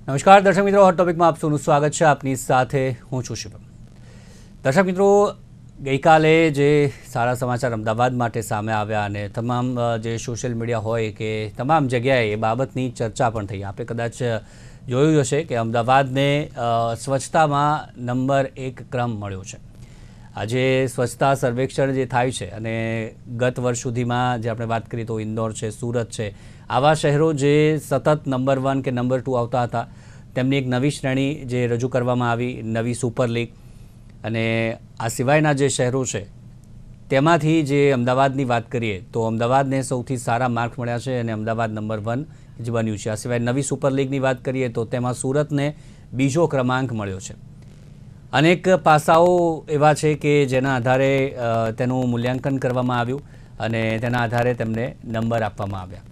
નમસ્કાર દર્શક મિત્રો, હોટ ટોપિકમાં આપ સૌનું સ્વાગત છે. આપની સાથે હું છું શિવમ. દર્શક મિત્રો, ગઈકાલે જે સારા સમાચાર અમદાવાદ માટે સામે આવ્યા અને તમામ જે સોશિયલ મીડિયા હોય કે તમામ જગ્યાએ એ બાબતની ચર્ચા પણ થઈ. આપણે કદાચ જોયું હશે કે અમદાવાદને સ્વચ્છતામાં નંબર 1 ક્રમ મળ્યો છે. આજે સ્વચ્છતા સર્વેક્ષણ જે થાય છે અને ગત વર્ષ સુધીમાં જે આપણે વાત કરીએ તો ઇન્દોર છે, સુરત છે, આવા શહેરો જે સતત નંબર 1 કે નંબર 2 આવતા હતા, તેમની એક નવી શ્રેણી જે રજૂ કરવામાં આવી, નવી સુપર લીગ. અને આ સિવાયના જે શહેરો છે તેમાંથી જે અમદાવાદની વાત કરીએ તો અમદાવાદને સૌથી સારા માર્ક મળ્યા છે અને અમદાવાદ નંબર 1 જ બન્યું છે. આ સિવાય નવી સુપર લીગની વાત કરીએ તો તેમાં સુરતને બીજો ક્રમાંક મળ્યો છે. અનેક પાસાઓ એવા છે કે જેના આધારે તેનું મૂલ્યાંકન કરવામાં આવ્યું અને તેના આધારે તેમને નંબર આપવામાં આવ્યા.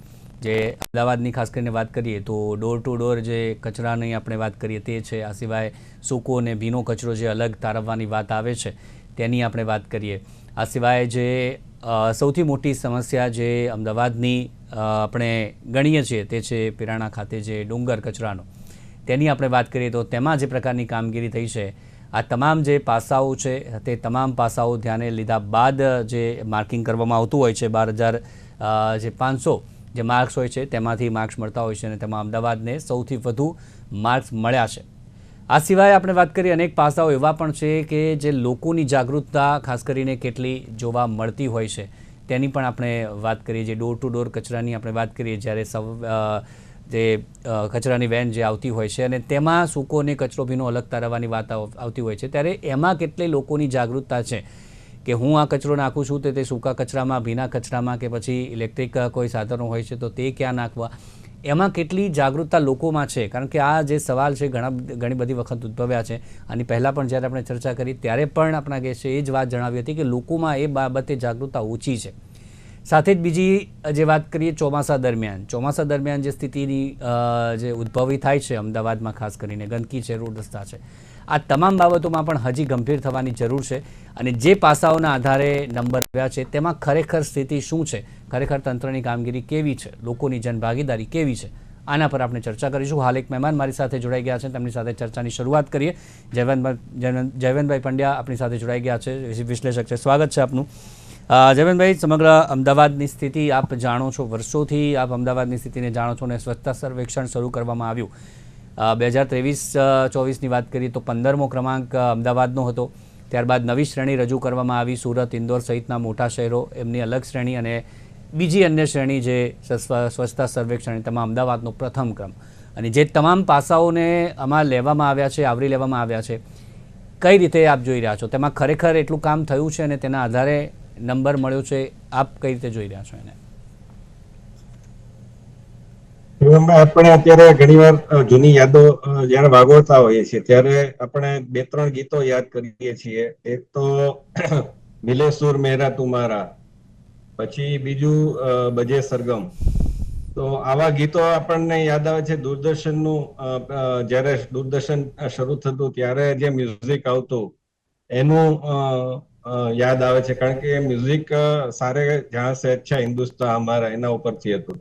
જે અમદાવાદની ખાસ કરીને વાત કરીએ તો ડોર ટુ ડોર જે કચરાની આપણે વાત કરીએ તે છે. આ સિવાય સૂકો અને ભીનો કચરો જે અલગ તારવવાની વાત આવે છે તેની આપણે વાત કરીએ. આ સિવાય જે સૌથી મોટી સમસ્યા જે અમદાવાદની આપણે ગણીએ છીએ તે છે પિરાણા ખાતે જે ડુંગર કચરાનો, તેની આપણે વાત કરીએ તો તેમાં જે પ્રકારની કામગીરી થઈ છે, આ તમામ જે પાસાઓ છે તે તમામ પાસાઓ ધ્યાને લીધા બાદ જે માર્કિંગ કરવામાં આવતું હોય છે, 12,500 જે માર્ક્સ હોય છે તેમાંથી માર્ક્સ મળતા હોય છે અને તેમાં અમદાવાદને સૌથી વધુ માર્ક્સ મળ્યા છે. આ સિવાય આપણે વાત કરીએ અનેક પાસાઓ એવા પણ છે કે જે લોકોની જાગૃતતા ખાસ કરીને કેટલી જોવા મળતી હોય છે તેની પણ આપણે વાત કરીએ. જે ડોર ટુ ડોર કચરાની આપણે વાત કરીએ, જ્યારે જે કચરાની વેન જે આવતી હોય છે અને તેમાં સૂકો અને કચરો ભીનો અલગ તારવવાની વાત આવતી હોય છે, ત્યારે એમાં કેટલી લોકોની જાગૃતતા છે કે હું આ કચરો નાખું છું તો તે સૂકા કચરામાં, ભીના કચરામાં કે પછી ઇલેક્ટ્રિક કોઈ સાધનો હોય છે તો તે ક્યાં નાખવા, એમાં કેટલી જાગૃતતા લોકોમાં છે. કારણ કે આ જે સવાલ છે ઘણી બધી વખત ઉદ્ભવ્યા છે. આની પહેલાં પણ જ્યારે આપણે ચર્ચા કરી ત્યારે પણ આપણા ગેસ્ટે એ જ વાત જણાવી હતી કે લોકોમાં એ બાબતે જાગૃતતા ઓછી છે. સાથે જ બીજી જે વાત કરીએ ચોમાસા દરમિયાન જે સ્થિતિની જે ઉદ્ભવી થાય છે અમદાવાદમાં, ખાસ કરીને ગંદકી છે, રોડ રસ્તા છે, આ તમામ બાબતોમાં પણ હજી ગંભીર થવાની જરૂર છે. અને જે પાસાઓના આધારે નંબર આવ્યા છે તેમાં ખરેખર સ્થિતિ શું છે, ખરેખર તંત્રની કામગીરી કેવી છે, લોકોની જનભાગીદારી કેવી છે, આના પર આપણે ચર્ચા કરીશું. હાલ એક મહેમાન મારી સાથે જોડાઈ ગયા છે, તેમની સાથે ચર્ચાની શરૂઆત કરીએ. જયવંતભાઈ પંડ્યા આપણી સાથે જોડાઈ ગયા છે, વિશ્લેષક છે. સ્વાગત છે આપનું. જયવંતભાઈ, સમગ્ર અમદાવાદની સ્થિતિ આપ જાણો છો, વર્ષોથી આપ અમદાવાદની સ્થિતિને જાણો છો અને સ્વચ્છતા સર્વેક્ષણ શરૂ કરવામાં આવ્યું 2023-24ની વાત કરીએ તો 15મો ક્રમાંક અમદાવાદનો હતો. ત્યારબાદ નવી શ્રેણી રજૂ કરવામાં આવી, સુરત, ઇન્દોર સહિતના મોટા શહેરો એમની અલગ શ્રેણી અને બીજી અન્ય શ્રેણી જે સ્વચ્છતા સર્વેક્ષણ, તેમાં અમદાવાદનો પ્રથમ ક્રમ. અને જે તમામ પાસાઓને આમાં લેવામાં આવ્યા છે, આવરી લેવામાં આવ્યા છે, કઈ રીતે આપ જોઈ રહ્યા છો? તેમાં ખરેખર એટલું કામ થયું છે અને તેના આધારે નંબર મળ્યો છે, આપ કઈ રીતે જોઈ રહ્યા છો એને? આપણે અત્યારે ઘણી વાર જૂની યાદો જયારે વાગોળતા હોઈએ છીએ ત્યારે આપણે 2-3 ગીતો યાદ કરીએ છીએ. એક તો મિલે સુર મેરા તુમારા, પછી બીજું બજે સરગમ. તો આવા ગીતો આપણને યાદ આવે છે. દૂરદર્શનનું જયારે દૂરદર્શન શરૂ થતું ત્યારે જે મ્યુઝિક આવતું એનું યાદ આવે છે, કારણ કે મ્યુઝિક સારે જહાં સે અચ્છા હિન્દુસ્તાન હમારા એના ઉપરથી હતું.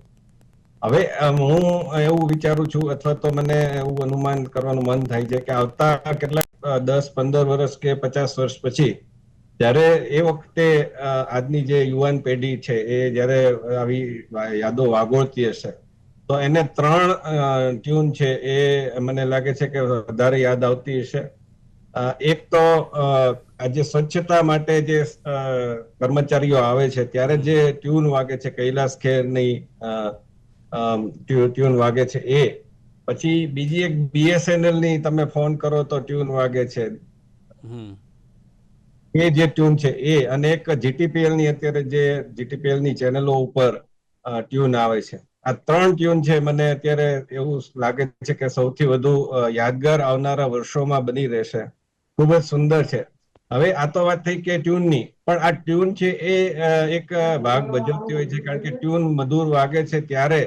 હવે હું એવું વિચારું છું, અથવા તો મને એવું અનુમાન કરવાનું મન થાય છે કે આવતા કેટલાક 10-15 વર્ષ કે 50 વર્ષ પછી, ત્યારે એ વખતે આજની જે યુવાન પેઢી છે એ જયારે આવી યાદો વાગોળતી હશે તો એને 3 ટ્યુન છે એ મને લાગે છે કે વધારે યાદ આવતી હશે. એક તો આજે સ્વચ્છતા માટે જે કર્મચારીઓ આવે છે ત્યારે જે ટ્યુન વાગે છે, કૈલાસ ખેરની ટ્યુન વાગે છે એ. પછી બીજી એક BSNL ની તમે ફોન કરો તો ટ્યુન વાગે છે, એ જે ટ્યુન છે એ. અને એક GTPL ની અત્યારે જે GTPL ની ચેનલો ઉપર ટ્યુન આવે છે. આ 3 ટ્યુન છે, મને અત્યારે એવું લાગે છે કે સૌથી વધુ યાદગાર આવનારા વર્ષોમાં બની રહેશે. ખૂબ જ સુંદર છે. હવે આ તો વાત થઈ કે ટ્યુનની, પણ આ ટ્યુન છે એ એક ભાગ ભજવતી હોય છે, કારણ કે ટ્યુન મધુર વાગે છે ત્યારે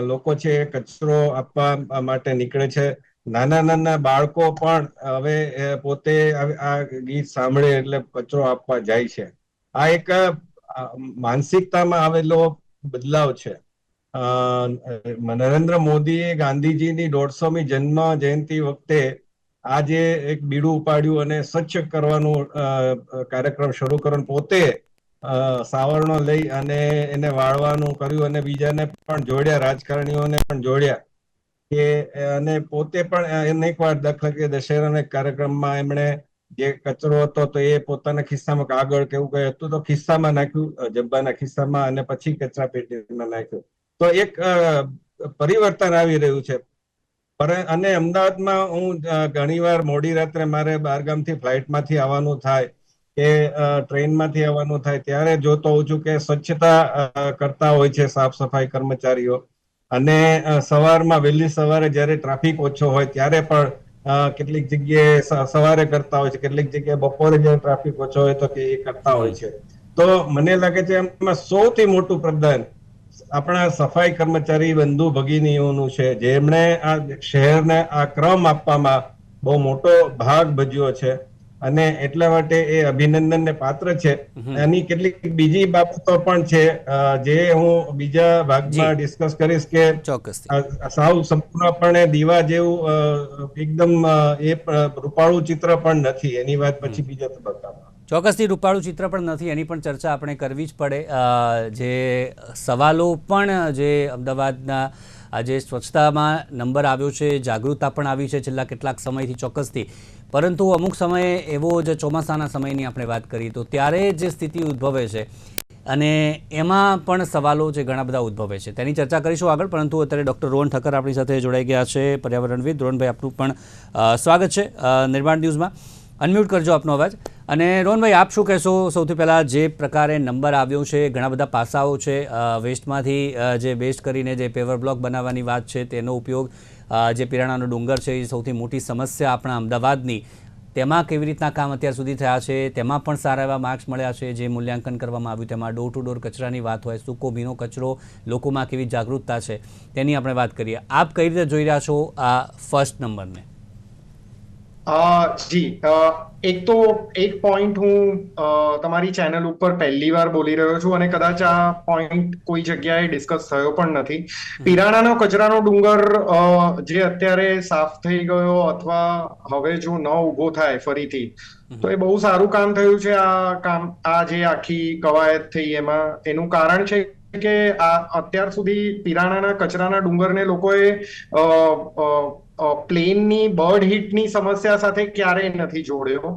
લોકો છે એ કચરો આપવા માટે નીકળે છે. નાના બાળકો પણ હવે પોતે આ ગીત સાંભળે એટલે કચરો આપવા જાય છે. આ એક માનસિકતામાં આવેલો બદલાવ છે. નરેન્દ્ર મોદીએ ગાંધીજીની 150મી જન્મ જયંતિ વખતે આજે એક બીડું ઉપાડ્યું અને સ્વચ્છ કરવાનું કાર્યક્રમ શરૂ કરવાનો, પોતે સાવરણો લઈ અને એને વાળવાનું કર્યું અને બીજાને પણ જોડ્યા, રાજકારણીઓને પણ જોડ્યા કે અને પોતે પણ અનેક વાર દાખલા કે દશેરાના કાર્યક્રમમાં એમણે જે કચરો હતો તો એ પોતાના ખિસ્સામાં, કાગળ કે એવું કઈ હતું તો ખિસ્સામાં નાખ્યું, જબ્બાના ખિસ્સામાં, અને પછી કચરા પેટીમાં નાખ્યું. તો એક પરિવર્તન આવી રહ્યું છે. અને અમદાવાદમાં હું ઘણીવાર મોડી રાત્રે મારે બહારગામથી ફ્લાઇટમાંથી આવવાનું થાય કે ટ્રેનમાંથી આવવાનું થાય ત્યારે જોતો હોઉં છું કે સ્વચ્છતા કરતા હોય છે સાફ સફાઈ કર્મચારીઓ. અને સવારમાં વહેલી સવારે જ્યારે ટ્રાફિક ઓછો હોય ત્યારે પણ કેટલીક જગ્યાએ સવારે કરતા હોય છે, કેટલીક જગ્યાએ બપોરે જ્યારે ટ્રાફિક ઓછો હોય તો કે એ કરતા હોય છે. તો મને લાગે છે એમાં સૌથી મોટું પ્રદાન આપણા સફાઈ કર્મચારી બંધુ ભગીનીઓનું છે, જેમણે આ શહેરને આ ક્રમ આપવામાં બહુ મોટો ભાગ ભજ્યો છે અને એટલા માટે એ અભિનંદનને પાત્ર છે. એની કેટલીક બીજી બાબતો પણ છે જે હું બીજા ભાગમાં ડિસ્કસ કરીશ કે સાવ સંપૂર્ણપણે દીવા જેવું એકદમ એ રૂપાળું ચિત્ર પણ નથી. એની વાત પછી બીજા તબક્કામાં. ચોક્કસથી રૂપાળું ચિત્ર પણ નથી, એની પણ ચર્ચા આપણે કરવી જ પડે. જે સવાલો પણ જે અમદાવાદના આજે સ્વચ્છતામાં નંબર આવ્યો છે, જાગૃતતા પણ આવી છે છેલ્લા કેટલાક સમયથી ચોક્કસથી, પરંતુ અમુક સમયે એવો જે ચોમાસાના સમયની આપણે વાત કરીએ તો ત્યારે જે સ્થિતિ ઉદ્ભવે છે અને એમાં પણ સવાલો જે ઘણા બધા ઉદ્ભવે છે તેની ચર્ચા કરીશું આગળ. પરંતુ અત્યારે ડૉક્ટર રોહન ઠક્કર આપણી સાથે જોડાઈ ગયા છે, પર્યાવરણવિદ. રોહનભાઈ, આપનું પણ સ્વાગત છે નિર્માણ ન્યૂઝમાં. અનમ્યુટ કરજો આપનો અવાજ. અને રોહનભાઈ, આપ શું કહેશો? સૌથી પહેલાં જે પ્રકારે નંબર આવ્યો છે, ઘણા બધા પાસાઓ છે, વેસ્ટમાંથી જે બેસ્ટ કરીને જે પેવર બ્લોક બનાવવાની વાત છે તેનો ઉપયોગ, જે પિરાણાનો ડુંગર છે એ સૌથી મોટી સમસ્યા આપણા અમદાવાદની, તેમાં કેવી રીતના કામ અત્યાર સુધી થયા છે, તેમાં પણ સારા એવા માર્ક્સ મળ્યા છે. જે મૂલ્યાંકન કરવામાં આવ્યું તેમાં ડોર ટુ ડોર કચરાની વાત હોય, સૂકો ભીનો કચરો, લોકોમાં કેવી જાગૃતતા છે તેની આપણે વાત કરીએ. આપ કઈ રીતે જોઈ રહ્યા છો આ ફર્સ્ટ નંબરને? જી, એક પોઈન્ટ હું તમારી ચેનલ ઉપર પહેલી વાર બોલી રહ્યો છું અને કદાચ આ પોઈન્ટ કોઈ જગ્યાએ ડિસ્કસ થયો પણ નથી. પિરાણાનો કચરાનો ડુંગર જે અત્યારે સાફ થઈ ગયો અથવા હવે જો ન ઉભો થાય ફરીથી, તો એ બહુ સારું કામ થયું છે. આ જે આખી કવાયત થઈ એનું કારણ છે કે આ અત્યાર સુધી પિરાણાના કચરાના ડુંગરને લોકોએ પ્લેનની બર્ડ હિટની સમસ્યા સાથે ક્યારેય નથી જોડ્યો.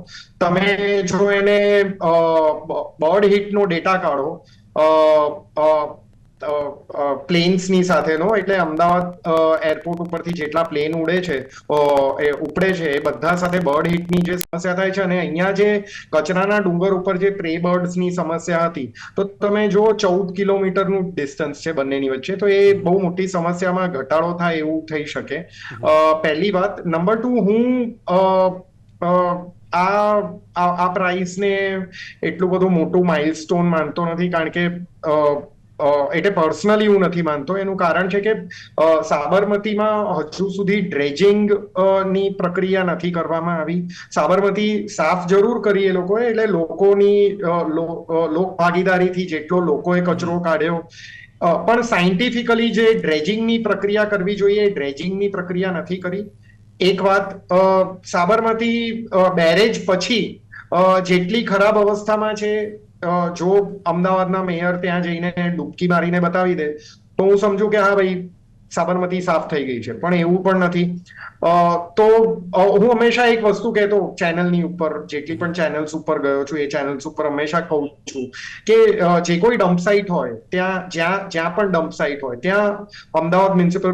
તમે જો એને બર્ડ હિટનો ડેટા કાઢો પ્લેન્સની સાથેનો, એટલે અમદાવાદ એરપોર્ટ ઉપરથી જેટલા પ્લેન ઉપડે છે એ બધા સાથે બર્ડ હિટની જે સમસ્યા થાય છે, અને અહીંયા જે કચરાના ડુંગર ઉપર જે પ્રે બર્ડ્સની સમસ્યા હતી, તો તમે જો 14 કિલોમીટરનું ડિસ્ટન્સ છે બંનેની વચ્ચે, તો એ બહુ મોટી સમસ્યામાં ઘટાડો થાય એવું થઈ શકે. પહેલી વાત. નંબર 2, હું આ પ્રાઇસને એટલું બધું મોટું માઇલસ્ટોન માનતો નથી, કારણ કે એટલે પર્સનલી હું નથી માનતો. એનું કારણ છે કે સાબરમતીમાં હજુ સુધી ડ્રેજિંગ ની પ્રક્રિયા નથી કરવામાં આવી. સાબરમતી સાફ જરૂર કરી એ લોકોએ, એટલે લોકોની લોક ભાગીદારીથી જેટલો લોકોએ કચરો કાઢ્યો, પણ સાયન્ટિફિકલી જે ડ્રેજિંગની પ્રક્રિયા કરવી જોઈએ એ ડ્રેજિંગની પ્રક્રિયા નથી કરી. એક વાત. સાબરમતી બેરેજ પછી જેટલી ખરાબ અવસ્થામાં છે, જો અમદાવાદના મેયર ત્યાં જઈને ડૂબકી મારીને બતાવી દે તો હું સમજુ કે હા ભાઈ સાબરમતી સાફ થઈ ગઈ છે, પણ એવું પણ નથી. તો હું હંમેશા એક વસ્તુ કહેતો, ચેનલની ઉપર જેટલી પણ ચેનલ્સ ઉપર ગયો છું એ ચેનલ્સ ઉપર હંમેશા કહું છું કે જે કોઈ ડમ્પ સાઇટ હોય ત્યાં, જ્યાં પણ ડમ્પ સાઇટ હોય ત્યાં અમદાવાદ મ્યુનિસિપલ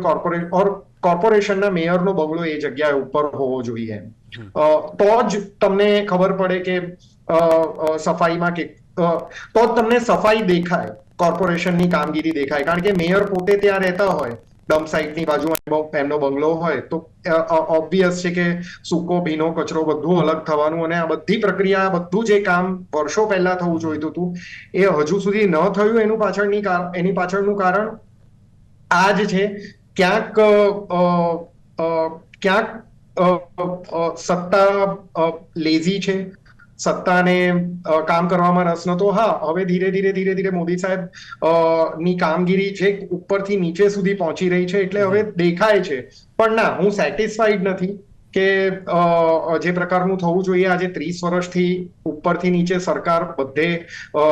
કોર્પોરેશનના મેયરનો બંગલો એ જગ્યાએ ઉપર હોવો જોઈએ. તો જ તમને ખબર પડે કે સફાઈમાં તો જ તમને સફાઈ દેખાય, કોર્પોરેશનની કામગીરી દેખાય. કારણ કે મેયર પોતે ત્યાં રહેતા હોય, ડમ્પ સાઇટની બાજુમાં એમનો બંગલો હોય, તો ઓબ્વિયસ છે કે સૂકો ભીનો કચરો બધું અલગ થવાનું, અને આ બધી પ્રક્રિયા, બધું જે કામ વર્ષો પહેલા થવું જોઈતું હતું એ હજુ સુધી ન થયું. એની પાછળનું કારણ આ જ છે. ક્યાંક સત્તા લેઝી છે, સત્તાને કામ કરવામાં રસ નતો. હા, હવે ધીરે ધીરે મોદી સાહેબ ની કામગીરી જે ઉપરથી નીચે સુધી પહોંચી રહી છે એટલે હવે દેખાય છે. પણ ના, હું સેટિસ્ફાઈડ નથી કે જે પ્રકારનું થવું જોઈએ. આજે 30 વર્ષથી ઉપરથી નીચે સરકાર બધે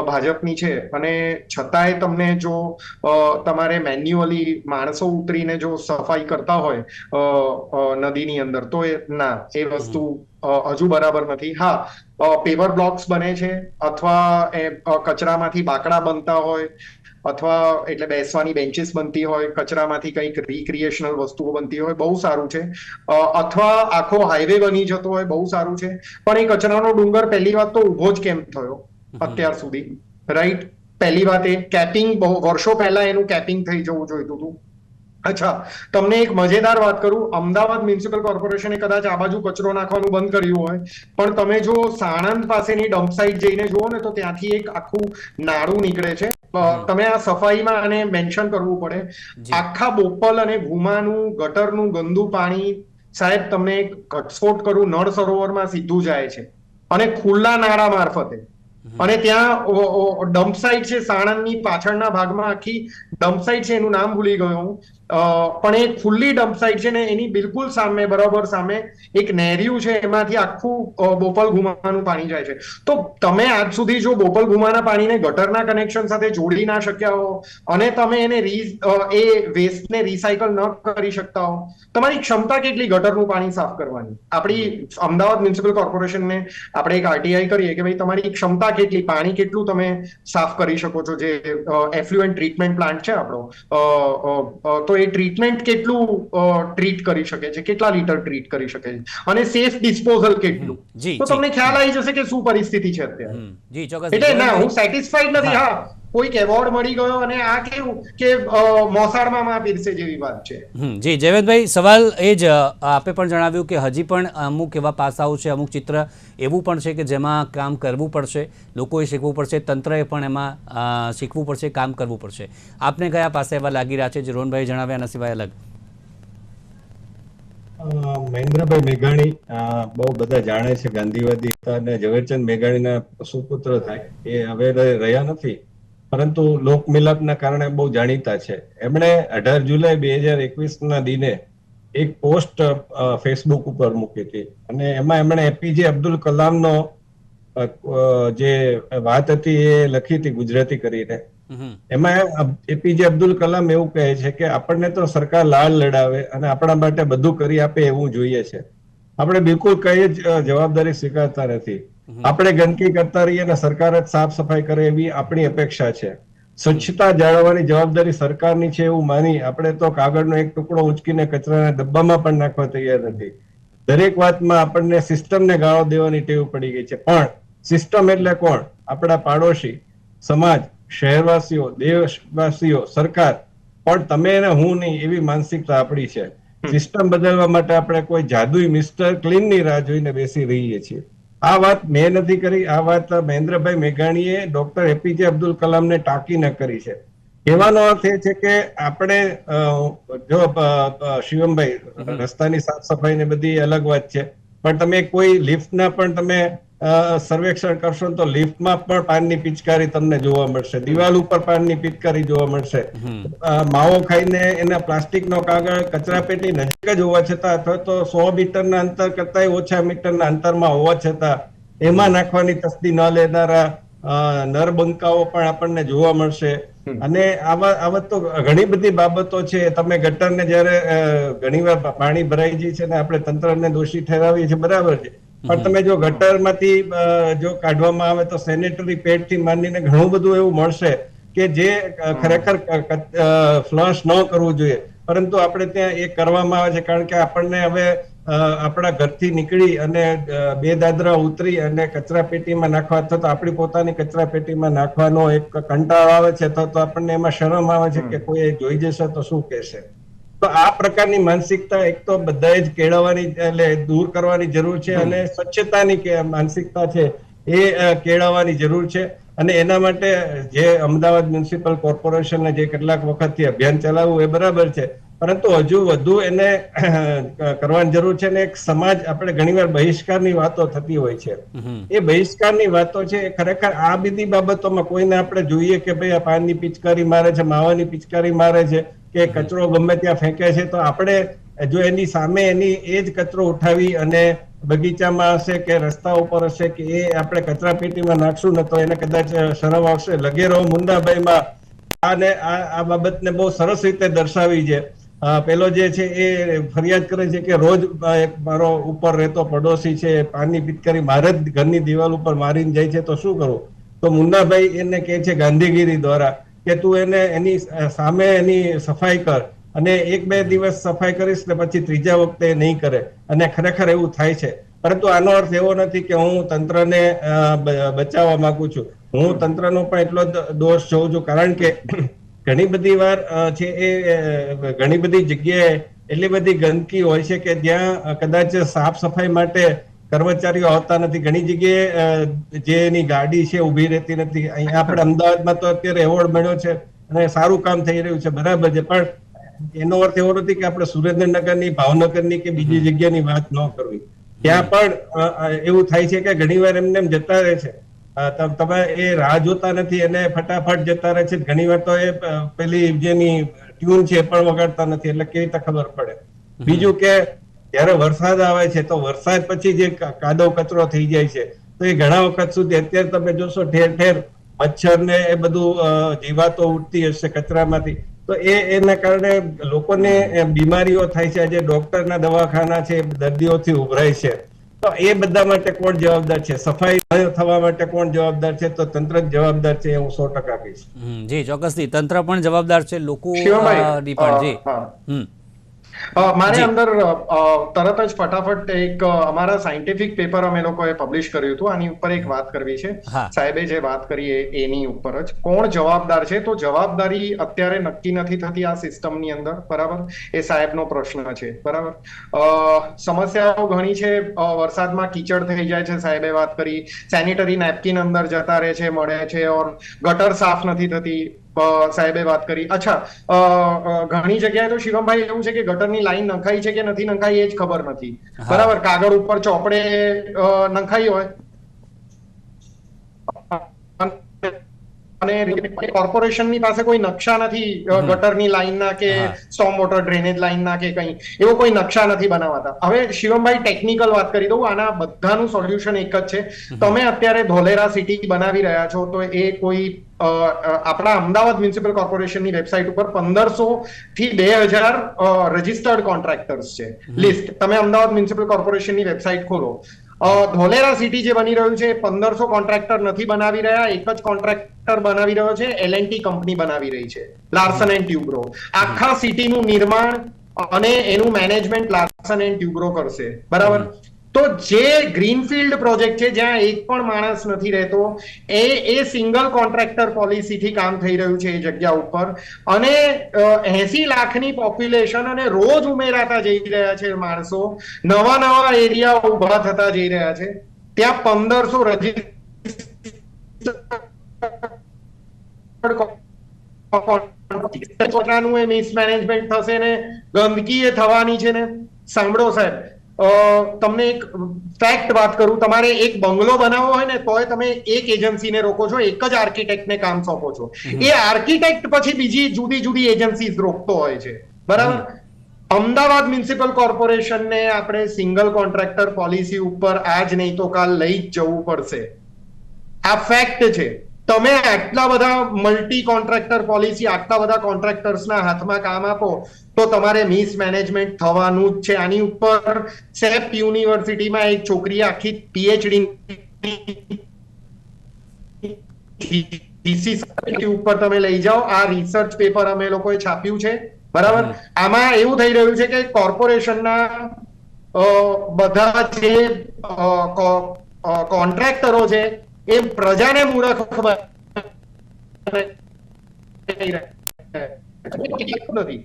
ભાજપની છે અને છતાંય તમને જો તમારે મેન્યુઅલી માણસો ઉતરીને જો સફાઈ કરતા હોય નદીની અંદર, તો ના, એ વસ્તુ હજુ બરાબર નથી. હા, પેવર બ્લોક્સ બને છે અથવા કચરામાંથી બાકડા બનતા હોય અથવા એટલે બેસવાની બેન્ચીસ બનતી હોય, કચરામાંથી કંઈક રિક્રિએશનલ વસ્તુઓ બનતી હોય, બહુ સારું છે. અથવા આખો હાઈવે બની જતો હોય, બહુ સારું છે. પણ એ કચરાનો ડુંગર પહેલી વાત તો ઉભો જ કેમ થયો અત્યાર સુધી, રાઈટ? પહેલી વાત એ કેપિંગ બહુ વર્ષો પહેલા એનું કેપિંગ થઈ જવું જોઈતું હતું. અચ્છા, તમને એક મજેદાર વાત કરું. અમદાવાદ મ્યુનિસિપલ કોર્પોરેશને કદાચ આ બાજુ કચરો નાખવાનું બંધ કર્યું હોય, પણ તમે જો સાણંદ પાસેની ડમ્પ સાઇટ જઈને જુઓ ને, તો ત્યાંથી એક આખું નાળું નીકળે છે. તમે આ સફાઈમાં આને મેન્શન કરવું પડે. આખા બોપલ અને ભૂમાનું ગટરનું ગંદુ પાણી, સાહેબ તમને એક ઘટસ્ફોટ કરું, નળ સરોવરમાં સીધું જાય છે અને ખુલ્લા નાળા મારફતે. અને ત્યાં ડમ્પ સાઇટ છે સાણંદની પાછળના ભાગમાં, આખી ડમ્પ સાઇટ છે, એનું નામ ભૂલી ગયો હું. પણ એ ખુલ્લી ડમ્પ સાઇટ છે ને, એની બિલકુલ સામે, બરાબર સામે એક નહેરિયું છે, એમાંથી આખું બોપલ ભૂમાનું પાણી જાય છે. તો તમે આજ સુધી જો બોપલ ભૂમાના પાણીને ગટરના કનેક્શન સાથે જોડી ના શક્યા હો અને તમે એને એ વેસ્ટને રિસાયકલ ન કરી શકતા હો, તમારી ક્ષમતા કેટલી ગટરનું પાણી સાફ કરવાની? આપણી અમદાવાદ મ્યુનિસિપલ કોર્પોરેશનને આપણે એક આરટીઆઈ કરીએ કે ભાઈ તમારી ક્ષમતા કેટલી, પાણી કેટલું તમે સાફ કરી શકો છો. જે એફ્લુએન્ટ ટ્રીટમેન્ટ પ્લાન્ટ છે આપણો, તો એ ટ્રીટમેન્ટ કેટલું ટ્રીટ કરી શકે છે, કેટલા લીટર ટ્રીટ કરી શકે છે, અને સેફ ડિસ્પોઝલ કેટલું, તો તમને ખ્યાલ આવી જશે કે શું પરિસ્થિતિ છે અત્યારે. જી, ચોક્કસ. એટલે ના, હું સેટિસ્ફાઈડ નથી. હા, કોઈક એવોર્ડ મળી ગયો અને આ કેવું કે મોસાળમાં માં પીરસે જેવી વાત છે. જી જયવંતભાઈ, સવાલ એ જ આપે પણ જણાવ્યું કે હજી પણ અમુક એવા પાસાઓ છે, અમુક ચિત્ર એવું પણ છે કે જેમાં કામ કરવું પડશે, લોકોએ શીખવું પડશે, તંત્રએ પણ એમાં શીખવું પડશે, કામ કરવું પડશે. આપને કયા પાસા એવા લાગી રહ્યા છે જે રોહનભાઈ જણાવ્યા એના સિવાય અલગ? મહેન્દ્રભાઈ મેઘાણી બહુ બધા જાણે છે ગાંધીવાદી હતા અને ઝવેરચંદ મેઘાણીના સુપુત્ર થાય, એ હવે રહ્યા નથી, પરંતુ લોકમિલાપના કારણે બહુ જાણીતા છે. એમણે 18 જુલાઈ 2021 દિને એક પોસ્ટ ફેસબુક ઉપર મૂકી હતી અને એમાં એમણે એપીજે અબ્દુલ કલામનો જે વાત હતી એ લખી હતી ગુજરાતી કરીને. એમાં એપીજે અબ્દુલ કલામ એવું કહે છે કે આપણને તો સરકાર લાળ લડાવે અને આપણા માટે બધું કરી આપે એવું જોઈએ છે. આપણે બિલકુલ કઈ જ જવાબદારી સ્વીકારતા નથી. આપણે ગંદકી કરતા રહીએ અને સરકાર જ સાફ સફાઈ કરે એવી આપણી અપેક્ષા છે. સ્વચ્છતા જાળવવાની જવાબદારી સરકારની છે એવું માની આપણે તો કાગળનો એક ટુકડો ઉંચકીને કચરાના ડબ્બામાં પણ નાખવા તૈયાર નથી. દરેક વાતમાં આપણને સિસ્ટમને ગાળો દેવાની ટેવ પડી ગઈ છે. પણ સિસ્ટમ એટલે કોણ? આપણા પાડોશી, સમાજ, શહેરવાસીઓ, દેશવાસીઓ, સરકાર. પણ તમે ને હું નહીં એવી માનસિકતા આપણી છે. સિસ્ટમ બદલવા માટે આપણે કોઈ જાદુઈ મિસ્ટર ક્લીનની રાહ જોઈને બેસી રહીએ છીએ. આ વાત મેં નથી કરી, આ વાત મહેન્દ્રભાઈ મેઘાણીએ ડોક્ટર એપીજે અબ્દુલ કલામને ટાંકીને કરી છે. કહેવાનો અર્થ એ છે કે આપણે જો શિવમભાઈ, રસ્તાની સાફ સફાઈ ને બધી અલગ વાત છે, પણ તમે કોઈ લિફ્ટના પણ તમે સર્વેક્ષણ કરશો તો લિફ્ટમાં પણ પાનની પિચકારી તમને જોવા મળશે, દિવાલ ઉપર પાનની પિચકારી જોવા મળશે. માવો ખાઈને એના પ્લાસ્ટિકનો કાગળ કચરાપેટી નજીક જ હોવા છતાં, અથવા તો 100 મીટરના અંતર કરતા ઓછા મીટરના અંતરમાં હોવા છતાં એમાં નાખવાની તસ્દી ન લેનારા નરબંકાઓ પણ આપણને જોવા મળશે. અને આવા તો ઘણી બધી બાબતો છે. તમે ગટરને જયારે ઘણીવાર પાણી ભરાઈ જાય છે ને આપણે તંત્રને દોષી ઠેરાવીએ છીએ, બરાબર છે, પણ તમે જો ગટરમાંથી જો કાઢવામાં આવે તો સેનેટરી પેડ થી માંડીને ઘણું બધું એવું મળશે કે જે ખરેખર ફ્લશ ન કરવું જોઈએ, પરંતુ આપણે ત્યાં એ કરવામાં આવે છે. કારણ કે આપણને હવે આપણા ઘરથી નીકળી અને બે દાદરા ઉતરી અને કચરા પેટીમાં નાખવા, અથવા તો આપણી પોતાની કચરા પેટીમાં નાખવાનો એક કંટાળો આવે છે, અથવા તો આપણને એમાં શરમ આવે છે કે કોઈ જોઈ જશે તો શું કહેશે. તો આ પ્રકારની માનસિકતા એક તો બધાએ જ કેળવવાની, એટલે દૂર કરવાની જરૂર છે, અને સ્વચ્છતાની માનસિકતા છે એ કેળવવાની જરૂર છે. અને એના માટે જે અમદાવાદ મ્યુનિસિપલ કોર્પોરેશનને જે કેટલાક વખતથી અભિયાન ચલાવવું એ બરાબર છે, પરંતુ હજુ વધુ એને કરવાની જરૂર છે. ને એક સમાજ, આપણે ઘણીવાર બહિષ્કારની વાતો થતી હોય છે, એ બહિષ્કારની વાતો છે એ ખરેખર આ બધી બાબતોમાં કોઈને આપણે જોઈએ કે ભાઈ આ પાનની પિચકારી મારે છે, માવાની પિચકારી મારે છે, કે કચરો ગમે ત્યાં ફેંકે છે, તો આપણે જો એની સામે એની એ જ કચરો ઉઠાવી અને બગીચામાં હશે કે રસ્તા ઉપર હશે કે એ આપણે કચરા પેટીમાં નાખશું ને તો એને કદાચ શરમ આવશે. લગેરો મુન્નાભાઈમાં આ બાબતને બહુ સરસ રીતે દર્શાવી છે. પેલો જે છે એ ફરિયાદ કરે છે કે રોજ એક મારો ઉપર રહેતો પડોશી છે પાનની પિચકારી મારે જ ઘરની દિવાલ ઉપર મારીને જાય છે, તો શું કરું? તો મુન્નાભાઈ એને કહે છે ગાંધીગીરી દ્વારા કે તું એને એની સામે એની સફાઈ કર, અને 1-2 દિવસ સફાઈ કરીશ ને પછી ત્રીજા વખતે નહીં કરે. અને ખરેખર એવું થાય છે. પરંતુ આનો અર્થ એવો નથી કે હું તંત્રને બચાવવા માંગુ છું. હું તંત્રનો પણ એટલો જ દોષ જોઉં છું, કારણ કે ઘણી બધી વાર છે એ ઘણી બધી જગ્યાએ એટલી બધી ગંદકી હોય છે કે જ્યાં કદાચ સાફ સફાઈ માટે કર્મચારીઓ આવતા નથી. ઘણી જગ્યાએ જે એની ગાડી છે ઊભી રહેતી નથી. અહીંયા આપણે અમદાવાદમાં તો અત્યારે એવોર્ડ મળ્યો છે અને સારું કામ થઈ રહ્યું છે, બરાબર છે, પણ એનો અર્થ એવો નથી કે આપણે સુરેન્દ્રનગરની, ભાવનગરની કે બીજી જગ્યાની વાત ન કરવી. ત્યાં પણ એવું થાય છે કે ઘણીવાર એમને એમ જતા રહે છે, તમે એ રાહ જોતા નથી અને ફટાફટ જતા રહે છે. ઘણીવાર તો એ પેલી જેની ટ્યુન છે એ પણ વગાડતા નથી, એટલે કેવી રીતે ખબર પડે? બીજું કે જયારે વરસાદ આવે છે તો વરસાદ પછી જે કાદવ કચરો થઈ જાય છે તો એ ઘણા વખત સુધી, અત્યારે તમે જોશો ઠેર ઠેર મચ્છર ને એ બધું જીવાતો ઉઠતી હશે કચરામાંથી, તો એના કારણે લોકોને બીમારીઓ થાય છે. આજે ડોક્ટરના દવાખાના છે દર્દીઓથી ઉભરાય છે. તો એ બધા માટે કોણ જવાબદાર છે? સફાઈ થવા માટે કોણ જવાબદાર છે? તો તંત્ર જ જવાબદાર છે, હું 100% કહીશ. જી ચોક્કસથી તંત્ર પણ જવાબદાર છે, લોકો મારે અંદર તરત જ ફટાફટ એક અમારા સાયન્ટિફિક પેપર અમે લોકોએ પબ્લિશ કર્યું હતું, આની ઉપર એક વાત કરવી છે. સાહેબે જે વાત કરી એની ઉપર જ કોણ જવાબદાર છે, તો જવાબદારી અત્યારે નક્કી નથી થતી આ સિસ્ટમની અંદર, બરાબર? એ સાહેબનો પ્રશ્ન છે, બરાબર? સમસ્યાઓ ઘણી છે. વરસાદમાં કીચડ થઈ જાય છે, સાહેબે વાત કરી. સેનિટરી નેપકિન અંદર જતા રહે છે, મળે છે, ઓર ગટર સાફ નથી થતી, સાહેબે વાત કરી. અચ્છા, ઘણી જગ્યાએ તો શિવમભાઈ એવું છે કે ગટરની લાઈન નખાઈ છે કે નથી નખાઈ એ જ ખબર નથી, બરાબર? કાગળ ઉપર ચોપડે નખાઈ હોય અને કોર્પોરેશનની પાસે કોઈ નકશા નથી ગટરની લાઈનના કે સ્ટોર્મ વોટર ડ્રેનેજ લાઈનના કે કંઈ એવો કોઈ નકશા નથી બનાવાતા. હવે શિવમભાઈ ટેકનિકલ વાત કરી દઉં, આના બધાનું સોલ્યુશન એક જ છે. તમે અત્યારે ધોલેરા સિટી બનાવી રહ્યા છો, તો એ કોઈ આપણા અમદાવાદ મ્યુનિસિપલ કોર્પોરેશનની વેબસાઇટ ઉપર 1500 થી 2000 રજિસ્ટર્ડ કોન્ટ્રાક્ટર્સ છે લિસ્ટ. તમે અમદાવાદ મ્યુનિસિપલ કોર્પોરેશનની વેબસાઇટ ખોલો. ધોલેરા સિટી જે બની રહ્યું છે 1500 કોન્ટ્રાક્ટર નથી બનાવી રહ્યા, એક જ કોન્ટ્રાક્ટર બનાવી રહ્યો છે, L&T કંપની બનાવી રહી છે, લાર્સન એન્ડ ટ્યુબ્રો. આખા સિટીનું નિર્માણ અને એનું મેનેજમેન્ટ લાર્સન એન્ડ ટ્યુબ્રો કરશે, બરાબર? તો જે ગ્રીનફિલ્ડ પ્રોજેક્ટ છે જ્યાં એક પણ માણસ નથી રહેતો, એ સિંગલ કોન્ટ્રાક્ટર પોલિસીથી કામ થઈ રહ્યું છે એ જગ્યા ઉપર, અને 80 લાખની પોપ્યુલેશન અને રોજ ઉમેરાતા જઈ રહ્યા છે માણસો, નવા એરિયા ઉભા થતા જઈ રહ્યા છે. ત્યાં 1500 મિસમેનેજમેન્ટ થશે ને ગંદકી એ થવાની છે ને. સાંભળો સાહેબ, તમને એક ફેક્ટ વાત કરું, તમારે એક બંગલો બનાવવો હોય ને તોય તમે એક એજન્સીને રોકો છો, એક જ આર્કિટેક્ટને કામ સોંપો છો. એ આર્કિટેક્ટ પછી બીજી જુદી એજન્સી રોકતો હોય છે, બરાબર? અમદાવાદ મ્યુનિસિપલ કોર્પોરેશનને આપણે સિંગલ કોન્ટ્રાક્ટર પોલિસી ઉપર આજ નહીં તો કાલ લઈ જ જવું પડશે. આ ફેક્ટ છે. તમે આટલા બધા મલ્ટી કોન્ટ્રાક્ટર પોલિસી, આટલા બધા કોન્ટ્રાક્ટર્સના હાથમાં કામ આપો તો તમારે મિસમેનેજમેન્ટ થવાનું જ છે. આની ઉપર સેપ યુનિવર્સિટીમાં એક છોકરીએ આખી PhD ઉપર તમે લઈ જાઓ, આ રિસર્ચ પેપર અમે લોકોએ છાપ્યું છે, બરાબર? આમાં એવું થઈ રહ્યું છે કે કોર્પોરેશનના બધા જે કોન્ટ્રાક્ટરો છે એ પ્રજાને મૂર્ખ નથી.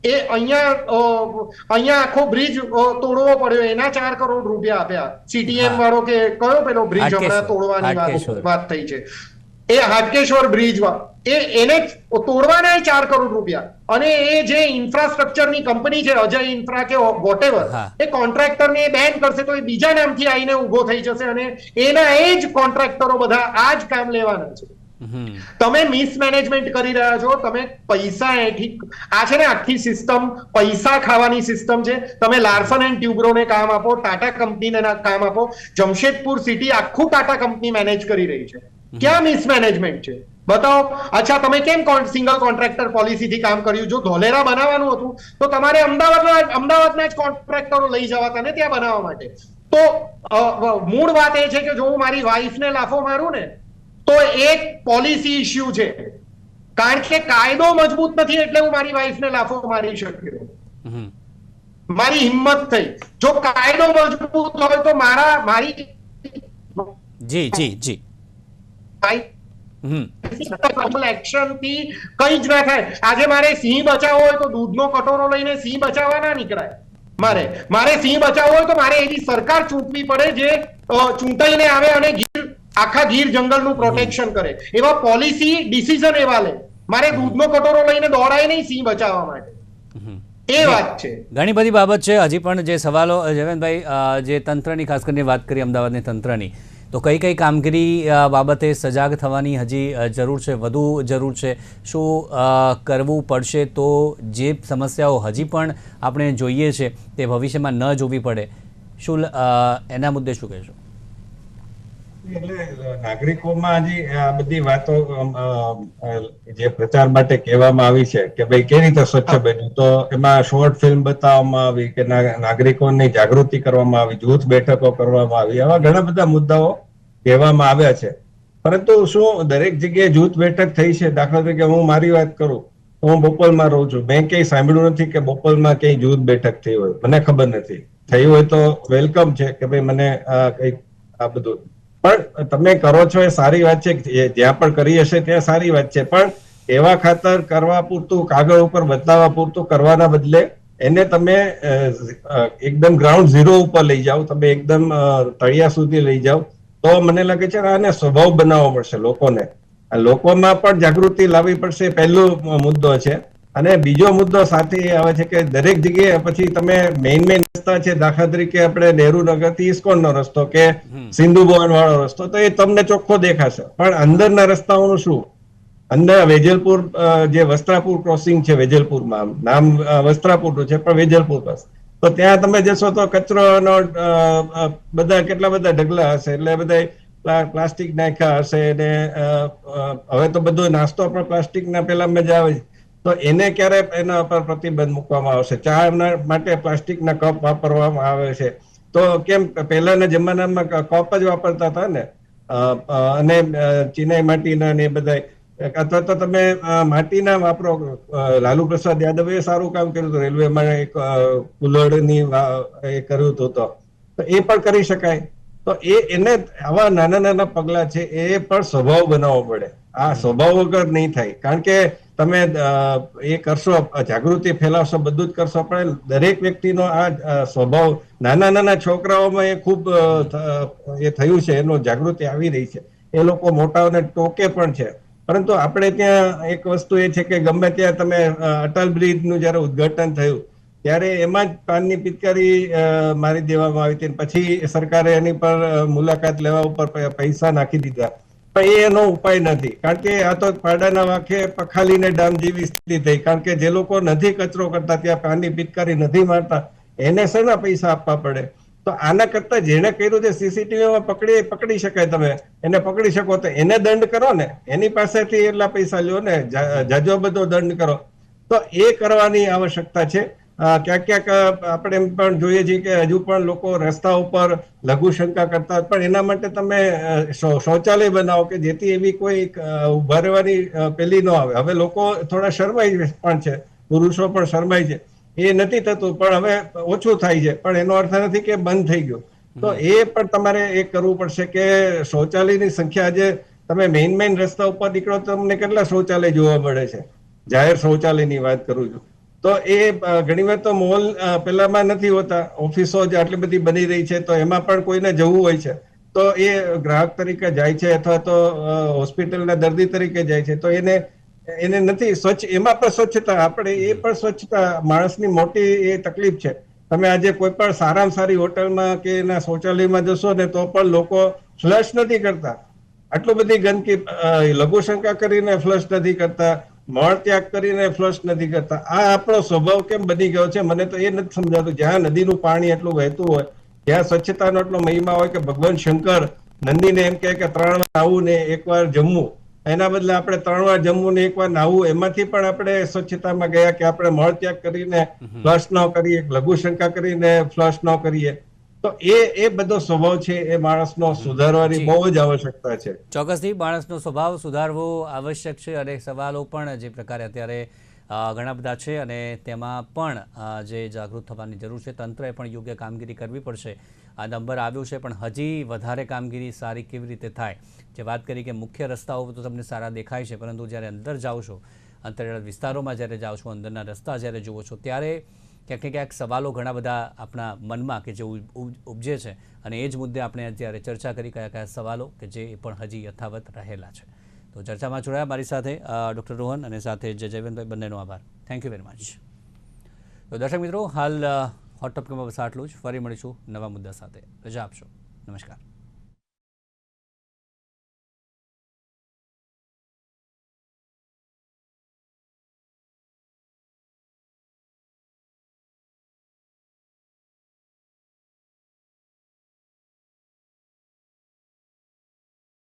એ અહીંયા આખો બ્રિજ તોડવો પડ્યો, એના 4 કરોડ રૂપિયા આપ્યા. CTM વાળો કે કયો પેલો બ્રિજ હમણાં તોડવાની વાત થઈ છે, એ હાટકેશ્વર બ્રિજ એને તોડવાના 4 કરોડ રૂપિયા, અને એ જે ઇન્ફ્રાસ્ટ્રક્ચરની કંપની છે અજય ઇન્ફ્રા કે વોટેવર, એ કોન્ટ્રાક્ટરને બેન કરશે તો એ બીજા નામથી આવીને ઉભો થઈ જશે, અને એના એ જ કોન્ટ્રાક્ટરો બધા આ જ કામ લેવાના છે. તમે મિસમેનેજમેન્ટ કરી રહ્યા છો, તમે પૈસા આ છે ને આખી સિસ્ટમ પૈસા ખાવાની સિસ્ટમ છે. તમે લાર્સન એન્ડ ટ્યુબ્રોને કામ આપો, ટાટા કંપનીને કામ આપો. જમશેદપુર સિટી આખું ટાટા કંપની મેનેજ કરી રહી છે. ક્યાં મિસમેનેજમેન્ટ છે બતાવો. અચ્છા, તમે કેમ સિંગલ કોન્ટ્રાક્ટર પોલિસીથી કામ કર્યું? જો ધોલેરા બનાવવાનું હતું તો તમારે અમદાવાદના જ કોન્ટ્રાક્ટરો લઈ જવાતા ને ત્યાં બનાવવા માટે. તો મૂળ વાત એ છે કે જો હું મારી વાઈફને લાફો મારું ને તો એક પોલિસી ઇશ્યુ છે, કારણ કે કાયદો મજબૂત નથી એટલે હું મારી વાઈફને લાફો મારી શક્યો, મારી હિંમત થઈ. જો કાયદો મજબૂત હોય તો મારી જી જી જી એક્શન થી કઈ જ ના થાય. આજે મારે સિંહ બચાવવો હોય તો દૂધનો કટોરો લઈને સિંહ બચાવવા ના નીકળાય. મારે સિંહ બચાવવો હોય તો મારે એવી સરકાર ચૂંટવી પડે જે ચૂંટાઈને આવે અને આખા ગીર જંગલનું પ્રોટેક્શન કરે, એવા પોલિસી ડિસિઝન એવા લે. મારે દૂધનો કટોરો લઈને દોડાય નહીં સિંહ બચાવવા માટે. એ વાત છે. ઘણી બધી બાબત છે. હજી પણ જે સવાલો જયવંતભાઈ, જે તંત્રની ખાસ કરીને વાત કરી અમદાવાદની તંત્રની, તો કઈ કઈ કામગીરી બાબતે સજાગ થવાની હજી જરૂર છે, વધુ જરૂર છે? શું કરવું પડશે તો જે સમસ્યાઓ હજી પણ આપણે જોઈએ છે તે ભવિષ્યમાં ન જોવી પડે? શું એના મુદ્દે શું કહેશો? એટલે નાગરિકોમાં હજી આ બધી વાતો જે પ્રચાર માટે કહેવામાં આવી છે કે ભાઈ કેવી રીતે સ્વચ્છ બન્યું, તો એમાં શોર્ટ ફિલ્મ બતાવવામાં આવી કે નાગરિકોની જાગૃતિ કરવામાં આવી, જૂથ બેઠકો કરવામાં આવી, આવા ઘણા બધા મુદ્દાઓ કહેવામાં આવ્યા છે. પરંતુ શું દરેક જગ્યાએ જૂથ બેઠક થઈ છે? દાખલા તરીકે હું મારી વાત કરું તો હું બોપલમાં રહું છું, મેં ક્યાંય સાંભળ્યું નથી કે બોપલમાં ક્યાંય જૂથ બેઠક થઈ હોય. મને ખબર નથી. થઈ હોય તો વેલકમ છે કે ભાઈ મને કઈક આ બધું, પણ તમે કરો છો એ સારી વાત છે, જ્યાં પણ કરી હશે ત્યાં સારી વાત છે. પણ એવા ખાતર કરવા પૂરતું, કાગળ ઉપર બતાવવા પૂરતું કરવાના બદલે એને તમે એકદમ ગ્રાઉન્ડ ઝીરો ઉપર લઈ જાઓ, તમે એકદમ તળિયા સુધી લઈ જાઓ, તો મને લાગે છે આને સ્વભાવ બનાવવો પડશે લોકોને. લોકોમાં પણ જાગૃતિ લાવવી પડશે, પહેલો મુદ્દો છે. અને બીજો મુદ્દો સાથે એ આવે છે કે દરેક જગ્યાએ પછી તમે મેઇન રસ્તા છે, દાખલા તરીકે આપણે નહેરુ નગર થી ઇસ્કોનનો રસ્તો કે સિંધુ ભવન વાળો રસ્તો, તો એ તમને ચોખ્ખો દેખાશે. પણ અંદરના રસ્તાઓનું શું? અંદર વેજલપુર, જે વસ્ત્રાપુર ક્રોસિંગ છે, વેજલપુરમાં નામ વસ્ત્રાપુરનું છે પણ વેજલપુર પાસે, તો ત્યાં તમે જશો તો કચરોનો બધા કેટલા બધા ઢગલા હશે, એટલે બધા પ્લાસ્ટિક નાખ્યા હશે. ને હવે તો બધો નાસ્તો પણ પ્લાસ્ટિકના પેલામાં જ આવે છે, તો એને ક્યારે એના પર પ્રતિબંધ મૂકવામાં આવશે? ચા માટે પ્લાસ્ટિકના કપ વાપરવામાં આવે છે, તો કેમ પહેલાના જમાનામાં કપ જ વાપરતા હતા ને, અને ચિનાઈ માટીના ને એ બધા, અથવા તો તમે માટીના વાપરો. લાલુ પ્રસાદ યાદવે સારું કામ કર્યું હતું, રેલવેમાં એક કુલડની એ કર્યું હતું, તો એ પણ કરી શકાય. તો એને આવા નાના નાના પગલા છે, એ પણ સ્વભાવ બનાવવો પડે. આ સ્વભાવ વગર નહીં થાય, કારણ કે તમે એ કરશો, જાગૃતિ ફેલાવશો, બધું જ કરશો, પણ દરેક વ્યક્તિનો આ સ્વભાવ, નાના નાના છોકરાઓમાં એ ખૂબ એ થયું છે, એનો જાગૃતિ આવી રહી છે. એ લોકો મોટાઓને ટોકે પણ છે. પરંતુ આપણે ત્યાં એક વસ્તુ એ છે કે ગમે ત્યાં તમે અટલ બ્રિજનું જયારે ઉદ્ઘાટન થયું ત્યારે એમાં જ પાનની પિચકારી મારી દેવામાં આવી હતી, પછી સરકારે એની પર મુલાકાત લેવા ઉપર પૈસા નાખી દીધા. પણ એ એનો ઉપાય નથી, કારણ કે આ તો પાડાના વાંખે પખાલીને ડામ જેવી સ્થિતિ થઈ. કારણ કે જે લોકો નથી કચરો કરતા, ત્યાં પાનની પિચકારી નથી મારતા, એને શેના પૈસા આપવા પડે? તો આના કરતા જેને કર્યું છે સીસીટીવીમાં પકડી શકાય, તમે એને પકડી શકો તો એને દંડ કરો ને, એની પાસેથી એટલા પૈસા લ્યો ને, જાજો બધો દંડ કરો. તો એ કરવાની આવશ્યકતા છે. ક્યાંક ક્યાંક આપણે એમ પણ જોઈએ છીએ કે હજુ પણ લોકો રસ્તા ઉપર લઘુશંકા કરતા, પણ એના માટે તમે શૌચાલય બનાવો કે જેથી એવી કોઈ ઉભા રહેવાની પેલી ન આવે. હવે લોકો થોડા શરમાઈ પણ છે, પુરુષો પણ શરમાય છે, એ નથી થતું, પણ હવે ઓછું થાય છે. પણ એનો અર્થ નથી કે બંધ થઈ ગયું. તો એ પણ તમારે એ કરવું પડશે કે શૌચાલયની સંખ્યા, આજે તમે મેઇન રસ્તા ઉપર નીકળો તો તમને કેટલા શૌચાલય જોવા મળે છે, જાહેર શૌચાલયની વાત કરું છું. તો એ ઘણી વાર તો મોલ પેલામાં નથી હોતા, ઓફિસો જ આટલી બધી બની રહી છે, તો એમાં પણ કોઈને જવું હોય છે, તો એ ગ્રાહક તરીકે જાય છે અથવા તો હોસ્પિટલના દર્દી તરીકે જાય છે તો એને નથી સ્વચ્છ, એમાં પણ સ્વચ્છતા, આપણે એ પણ સ્વચ્છતા માણસની મોટી એ તકલીફ છે. તમે આજે કોઈ પણ સારામાં સારી હોટલમાં કે એના શૌચાલયમાં જશો ને તો પણ લોકો ફ્લશ નથી કરતા. આટલું બધી ગંદકી, લઘુશંકા કરીને ફ્લશ નથી કરતા, મળ ત્યાગ કરીને ફ્લશ નથી કરતા. આ આપણો સ્વભાવ કેમ બની ગયો છે મને તો એ નથી સમજાતું. જ્યાં નદીનું પાણી એટલું વહેતું હોય, જ્યાં સ્વચ્છતાનો એટલો મહિમા હોય કે ભગવાન શંકર નંદીને એમ કહે કે 3 વાર આવું ને 1 વાર જમવું, એના બદલે આપણે 3 વાર જમવું ને 1 વાર નાહવું, એમાંથી પણ આપણે સ્વચ્છતામાં ગયા કે આપણે મળ ત્યાગ કરીને ફ્લશ ન કરીએ, લઘુશંકા કરીને ફ્લશ ન કરીએ. તો એ બધો સ્વભાવ છે એ માણસનો સુધારવાની જી. બહુ જ આવશ્યકતા છે. ચોક્કસથી માણસનો સ્વભાવ સુધારવો આવશ્યક છે અને સવાલો પણ જે પ્રકારે અત્યારે ઘણા બધા છે અને તેમાં પણ જે જાગૃત થવાની જરૂર છે. તંત્રએ પણ યોગ્ય કામગીરી કરવી પડશે. આ નંબર આવ્યો છે પણ હજી વધારે કામગીરી સારી કેવી રીતે થાય? જે વાત કરી કે મુખ્ય રસ્તાઓ તો તમને સારા દેખાય છે, પરંતુ જ્યારે અંદર જાઓ છો, અંતરિયાળ વિસ્તારોમાં જ્યારે જાઓ છો, અંદરના રસ્તા જ્યારે જુઓ છો, ત્યારે ક્યાંક ને ક્યાંક સવાલો ઘણા બધા આપણા મનમાં કે જે ઉપજે છે અને એ જ મુદ્દે આપણે અત્યારે ચર્ચા કરી કયા કયા સવાલો કે જે પણ હજી યથાવત રહેલા છે. તો ચર્ચામાં જોડાયા મારી સાથે ડૉક્ટર રોહન અને સાથે જયવંતભાઈ, બંનેનો આભાર. Thank you very much. તો દર્શક મિત્રો, હાલ હોટ ટોપિકમાં બસ આટલું જ. ફરી મળીશું નવા મુદ્દા સાથે. રજા આપશો. નમસ્કાર.